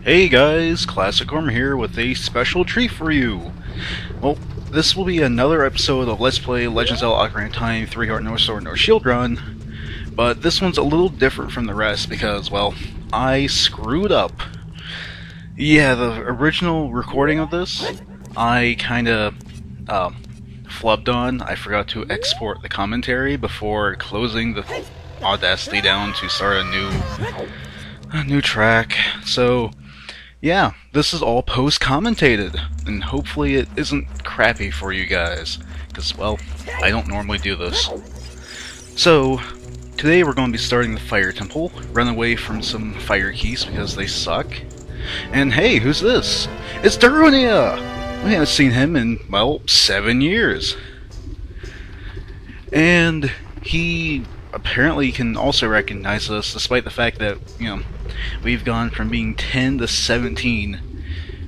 Hey guys, classichomer here with a special treat for you. Well, this will be another episode of Let's Play Legend of Zelda Ocarina of Time 3 Heart No Sword No Shield Run, but this one's a little different from the rest because, well, I screwed up. Yeah, the original recording of this, I kinda flubbed on. I forgot to export the commentary before closing the Audacity down to start a new track, so yeah, this is all post-commentated, and hopefully it isn't crappy for you guys, because, well, I don't normally do this. So, today we're going to be starting the Fire Temple, run away from some fire keys because they suck. And hey, who's this? It's Darunia! We haven't seen him in, well, 7 years. And he apparently can also recognize us, despite the fact that, you know, we've gone from being 10 to 17,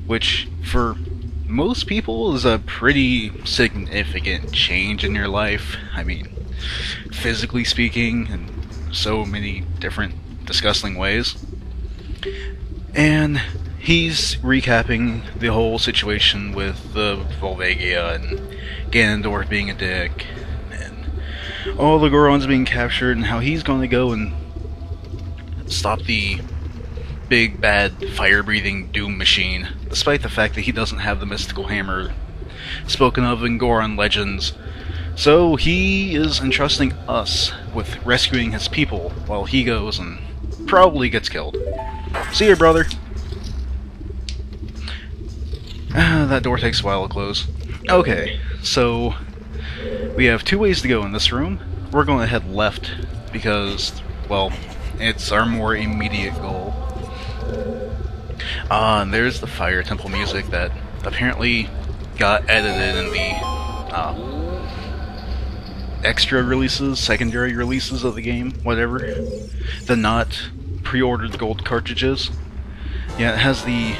which for most people is a pretty significant change in your life. I mean, physically speaking, in so many different disgusting ways. And he's recapping the whole situation with the Volvagia and Ganondorf being a dick, all the Gorons being captured, and how he's going to go and stop the big bad fire-breathing doom machine, despite the fact that he doesn't have the mystical hammer spoken of in Goron legends. So he is entrusting us with rescuing his people while he goes and probably gets killed. See you, brother. That door takes a while to close. Okay, so we have two ways to go in this room. We're going to head left because, well, it's our more immediate goal. And there's the Fire Temple music that apparently got edited in the extra releases, secondary releases of the game, whatever. The not pre-ordered gold cartridges. Yeah, it has the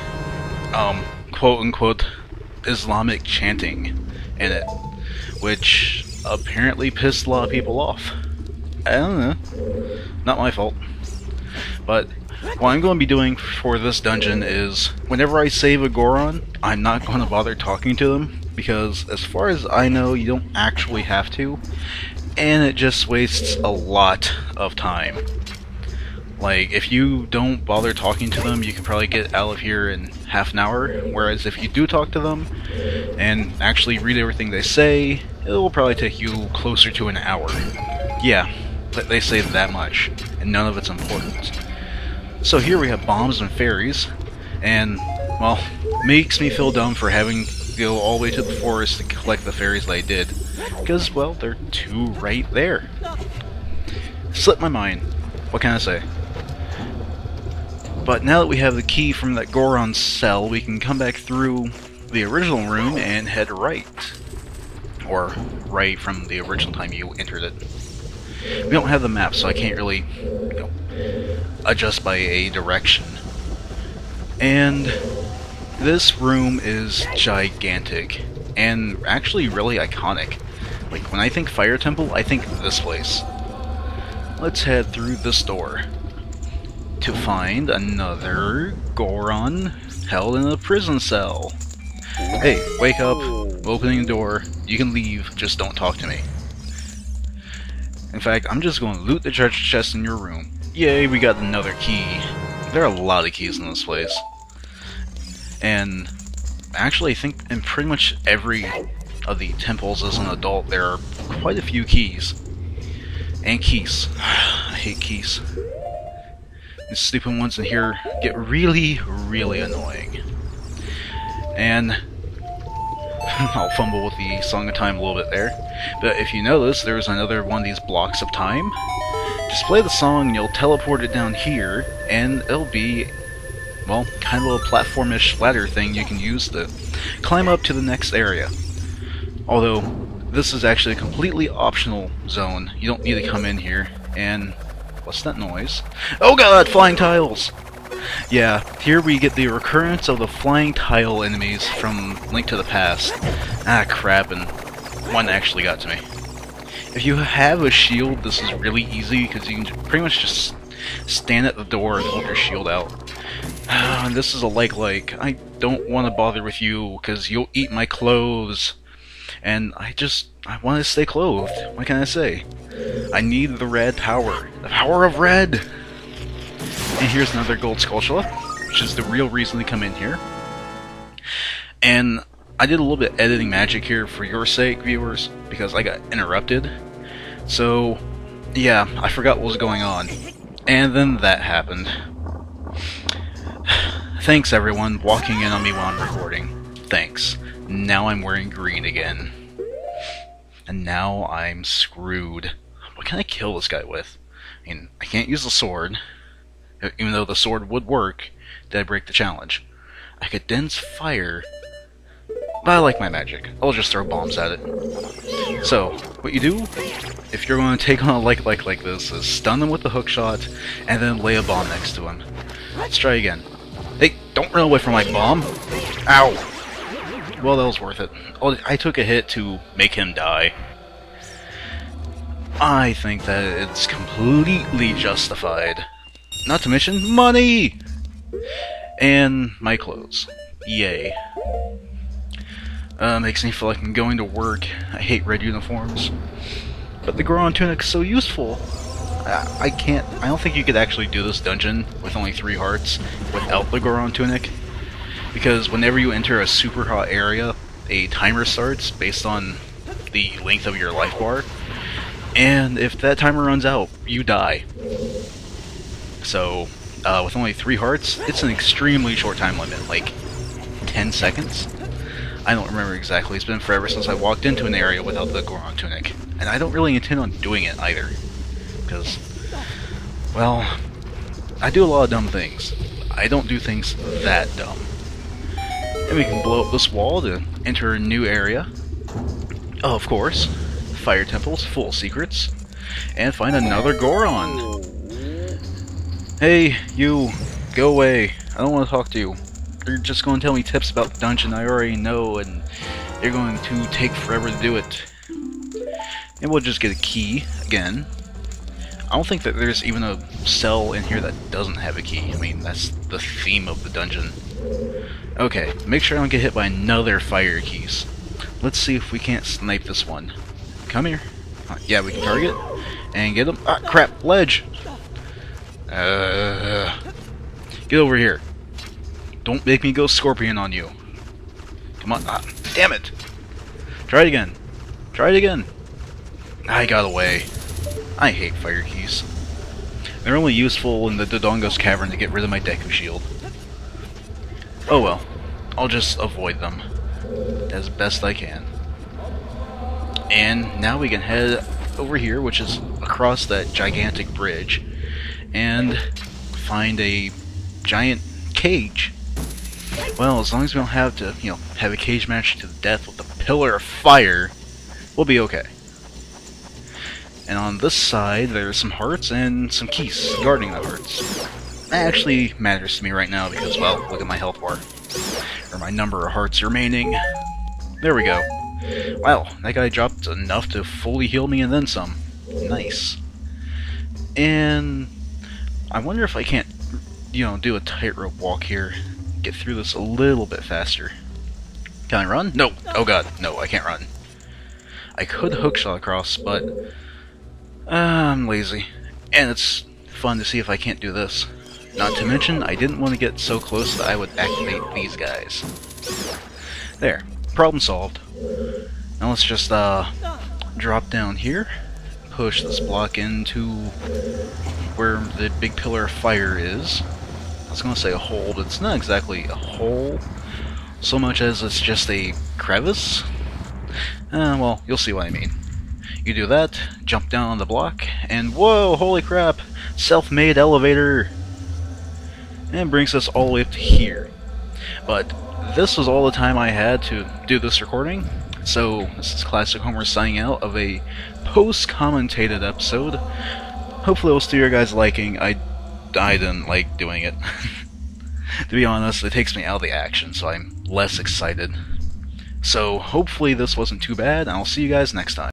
quote-unquote Islamic chanting in it, which apparently pissed a lot of people off. I don't know. Not my fault. But what I'm going to be doing for this dungeon is, whenever I save a Goron, I'm not going to bother talking to them, because as far as I know, you don't actually have to, and it just wastes a lot of time. Like, if you don't bother talking to them, you can probably get out of here in half an hour, whereas if you do talk to them and actually read everything they say, it will probably take you closer to an hour. Yeah, they say that much, and none of it's important. So here we have bombs and fairies, and, well, makes me feel dumb for having to go all the way to the forest to collect the fairies that I did, because, well, they're two right there. Slipped my mind. What can I say? But now that we have the key from that Goron cell, we can come back through the original room and head right. Or right from the original time you entered it. We don't have the map, so I can't really, you know, adjust by a direction. And this room is gigantic, and actually really iconic. Like, when I think Fire Temple, I think this place. Let's head through this door to find another Goron held in a prison cell. Hey, wake up, I'm opening the door, you can leave, just don't talk to me. In fact, I'm just going to loot the treasure chest in your room. Yay, we got another key. There are a lot of keys in this place. And actually, I think in pretty much every of the temples as an adult, there are quite a few keys. And keys. I hate keys. These stupid ones in here get really, really annoying. And I'll fumble with the Song of Time a little bit there. But if you notice, there's another one of these blocks of time. Just play the song and you'll teleport it down here, and it'll be, well, kind of a platformish ladder thing you can use to climb up to the next area. Although, this is actually a completely optional zone. You don't need to come in here, and what's that noise? Oh god, flying tiles! Yeah, here we get the recurrence of the flying tile enemies from Link to the Past. Ah, crap, and one actually got to me. If you have a shield, this is really easy, because you can pretty much just stand at the door and hold your shield out. And this is a like. I don't want to bother with you, because you'll eat my clothes. And I want to stay clothed. What can I say? I need the red power. The power of red! And here's another gold Skulltula, which is the real reason to come in here. And I did a little bit of editing magic here for your sake, viewers, because I got interrupted. So, yeah, I forgot what was going on. And then that happened. Thanks, everyone, walking in on me while I'm recording. Thanks. Now I'm wearing green again. And now I'm screwed. What can I kill this guy with? I mean, I can't use the sword. Even though the sword would work, did I break the challenge? I could dense fire. But I like my magic. I'll just throw bombs at it. So, what you do, if you're going to take on a like this, is stun them with the hook shot, and then lay a bomb next to him. Let's try again. Hey, don't run away from my bomb! Ow! Well, that was worth it. I took a hit to make him die. I think that it's completely justified. Not to mention money! And my clothes. Yay. Makes me feel like I'm going to work. I hate red uniforms. But the Goron tunic's so useful. I don't think you could actually do this dungeon with only 3 hearts without the Goron tunic. Because whenever you enter a super hot area, a timer starts based on the length of your life bar. And if that timer runs out, you die. So, with only 3 hearts, it's an extremely short time limit, like 10 seconds? I don't remember exactly, it's been forever since I walked into an area without the Goron tunic. And I don't really intend on doing it either. Because, well, I do a lot of dumb things. I don't do things that dumb. And we can blow up this wall to enter a new area. Oh, of course. Fire temples, full of secrets. And find another Goron! Hey, you! Go away! I don't want to talk to you. You're just going to tell me tips about the dungeon I already know, and you're going to take forever to do it. And we'll just get a key, again. I don't think that there's even a cell in here that doesn't have a key. I mean, that's the theme of the dungeon. Okay, make sure I don't get hit by another fire keys. Let's see if we can't snipe this one. Come here. Yeah, we can target. And get him. Ah, crap! Ledge! Get over here. Don't make me go scorpion on you. Come on. Ah, damn it! Try it again. Try it again. I got away. I hate fire keys. They're only useful in the Dodongo's Cavern to get rid of my Deku Shield. Oh well. I'll just avoid them as best I can. And now we can head over here, which is across that gigantic bridge, and find a giant cage. Well, as long as we don't have to, have a cage match to the death with a pillar of fire, we'll be okay. And on this side, there's some hearts and some keys guarding the hearts. That actually matters to me right now because, well, look at my health bar. Or my number of hearts remaining. There we go. Wow, that guy dropped enough to fully heal me and then some. Nice. And I wonder if I can't, do a tightrope walk here. Get through this a little bit faster. Can I run? No. Oh god, no, I can't run. I could hookshot across, but I'm lazy. And it's fun to see if I can't do this. Not to mention, I didn't want to get so close that I would activate these guys. There. Problem solved. Now let's just drop down here. Push this block into where the big pillar of fire is. I was going to say a hole, but it's not exactly a hole so much as it's just a crevice. Well, you'll see what I mean. You do that, jump down on the block, and whoa, holy crap! Self-made elevator! And brings us all the way up to here. But this was all the time I had to do this recording, so this is classichomer signing out of a post-commentated episode. Hopefully it was to your guys' liking. I didn't like doing it. To be honest, it takes me out of the action, so I'm less excited. So hopefully this wasn't too bad, and I'll see you guys next time.